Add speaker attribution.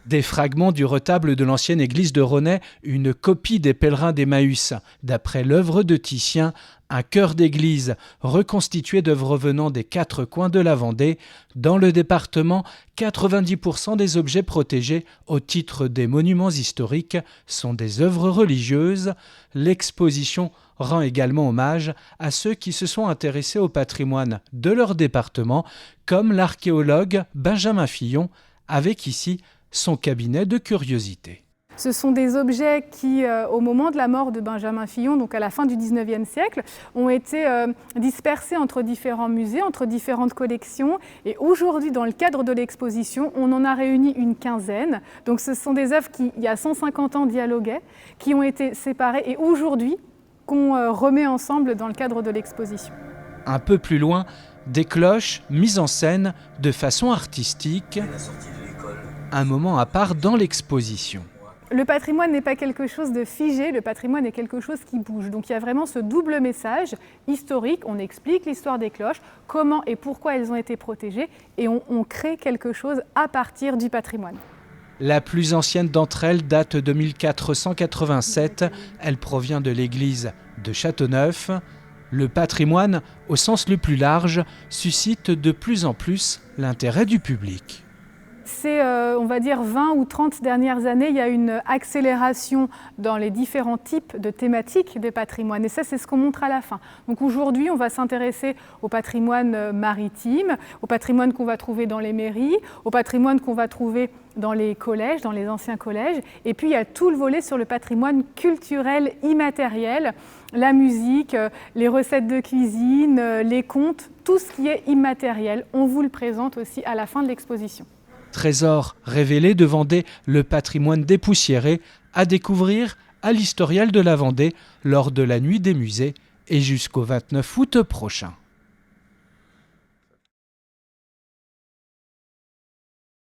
Speaker 1: Des fragments du retable de l'ancienne église de Rosnay, une copie des pèlerins d'Emmaüs. D'après l'œuvre de Titien, un chœur d'église reconstitué d'œuvres venant des 4 coins de la Vendée. Dans le département, 90% des objets protégés au titre des monuments historiques sont des œuvres religieuses. L'exposition rend également hommage à ceux qui se sont intéressés au patrimoine de leur département, comme l'archéologue Benjamin Fillon, avec ici son cabinet de curiosité.
Speaker 2: Ce sont des objets qui, au moment de la mort de Benjamin Fillon, donc à la fin du XIXe siècle, ont été dispersés entre différents musées, entre différentes collections. Et aujourd'hui, dans le cadre de l'exposition, on en a réuni une quinzaine. Donc ce sont des œuvres qui, il y a 150 ans, dialoguaient, qui ont été séparées et aujourd'hui, qu'on remet ensemble dans le cadre de l'exposition.
Speaker 1: Un peu plus loin, des cloches mises en scène de façon artistique. Un moment à part dans l'exposition.
Speaker 2: Le patrimoine n'est pas quelque chose de figé, le patrimoine est quelque chose qui bouge. Donc il y a vraiment ce double message historique, on explique l'histoire des cloches, comment et pourquoi elles ont été protégées, et on crée quelque chose à partir du patrimoine.
Speaker 1: La plus ancienne d'entre elles date de 1487, elle provient de l'église de Châteauneuf. Le patrimoine, au sens le plus large, suscite de plus en plus l'intérêt du public.
Speaker 2: Ces, on va dire, 20 ou 30 dernières années, il y a une accélération dans les différents types de thématiques de patrimoine. Et ça, c'est ce qu'on montre à la fin. Donc aujourd'hui, on va s'intéresser au patrimoine maritime, au patrimoine qu'on va trouver dans les mairies, au patrimoine qu'on va trouver dans les collèges, dans les anciens collèges. Et puis, il y a tout le volet sur le patrimoine culturel immatériel, la musique, les recettes de cuisine, les contes, tout ce qui est immatériel. On vous le présente aussi à la fin de l'exposition.
Speaker 1: Trésor révélé de Vendée, le patrimoine dépoussiéré, à découvrir à l'Historial de la Vendée lors de la Nuit des musées et jusqu'au 29 août prochain.